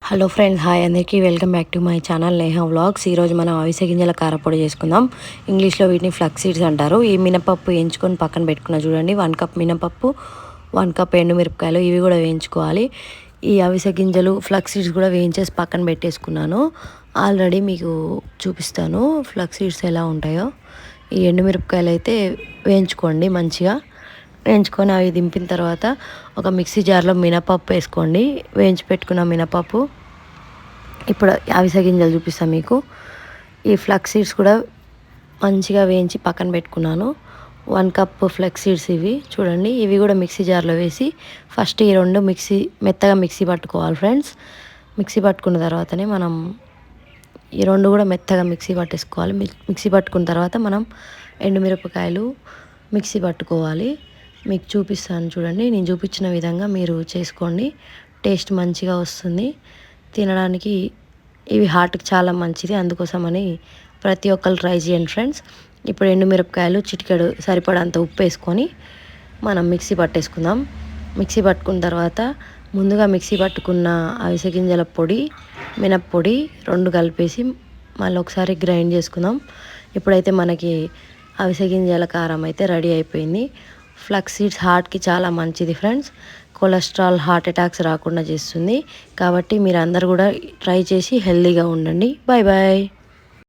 Hello friends, hi అందరికీ. Welcome back to my channel Neha vlogs. ఈరోజు మనం అవిసె గింజల కారపొడి చేసుకుందాం. ఇంగ్లీష్లో వీటిని ఫ్లక్స్ సీడ్స్ అంటారు. ఈ మినపప్పు వేయించుకొని పక్కన పెట్టుకున్నా చూడండి. 1 కప్ మినపప్పు, 1 కప్ ఎండుమిరపకాయలు, ఇవి కూడా వేయించుకోవాలి. ఈ అవిసె గింజలు ఫ్లక్స్ సీడ్స్ కూడా వేయించేసి పక్కన పెట్టేసుకున్నాను. ఆల్రెడీ మీకు చూపిస్తాను ఫ్లక్స్ సీడ్స్ ఎలా ఉంటాయో. ఈ ఎండుమిరపకాయలు అయితే వేయించుకోండి మంచిగా. వేయించుకొని అవి దింపిన తర్వాత ఒక మిక్సీ జార్లో మినపప్పు వేసుకోండి. వేయించి పెట్టుకున్న మినపప్పు. ఇప్పుడు అవిసె గింజలు చూపిస్తాను మీకు. ఈ ఫ్లక్స్ సీడ్స్ కూడా మంచిగా వేయించి పక్కన పెట్టుకున్నాను. 1 కప్ ఫ్లక్స్ సీడ్స్ ఇవి చూడండి. ఇవి కూడా మిక్సీ జార్లో వేసి ఫస్ట్ ఈ రెండు మెత్తగా మిక్సీ పట్టుకోవాలి ఫ్రెండ్స్. మిక్సీ పట్టుకున్న తర్వాతనే మనం ఈ రెండు కూడా మెత్తగా మిక్సీ పట్టేసుకోవాలి. మిక్సీ పట్టుకున్న తర్వాత మనం ఎండుమిరపకాయలు మిక్సీ పట్టుకోవాలి. మీకు చూపిస్తాను చూడండి. నేను చూపించిన విధంగా మీరు చేసుకోండి. టేస్ట్ మంచిగా వస్తుంది. తినడానికి ఇవి హార్ట్కి చాలా మంచిది. అందుకోసమని ప్రతి ఒక్కరు ట్రై చేయండి ఫ్రెండ్స్. ఇప్పుడు ఎండుమిరపకాయలు చిటికెడు సరిపడంత ఉప్పు వేసుకొని మనం మిక్సీ పట్టేసుకుందాం. మిక్సీ పట్టుకున్న తర్వాత ముందుగా మిక్సీ పట్టుకున్న అవిసె గింజల పొడి, మినప్పొడి రెండు కలిపేసి మళ్ళీ ఒకసారి గ్రైండ్ చేసుకుందాం. ఇప్పుడైతే మనకి అవిసె గింజల కారం అయితే రెడీ అయిపోయింది. ఫ్లక్స్ సీడ్స్ హార్ట్కి చాలా మంచిది ఫ్రెండ్స్. కొలెస్ట్రాల్, హార్ట్ అటాక్స్ రాకుండా చేస్తుంది. కాబట్టి మీరు అందరు కూడా ట్రై చేసి హెల్తీగా ఉండండి. Bye bye.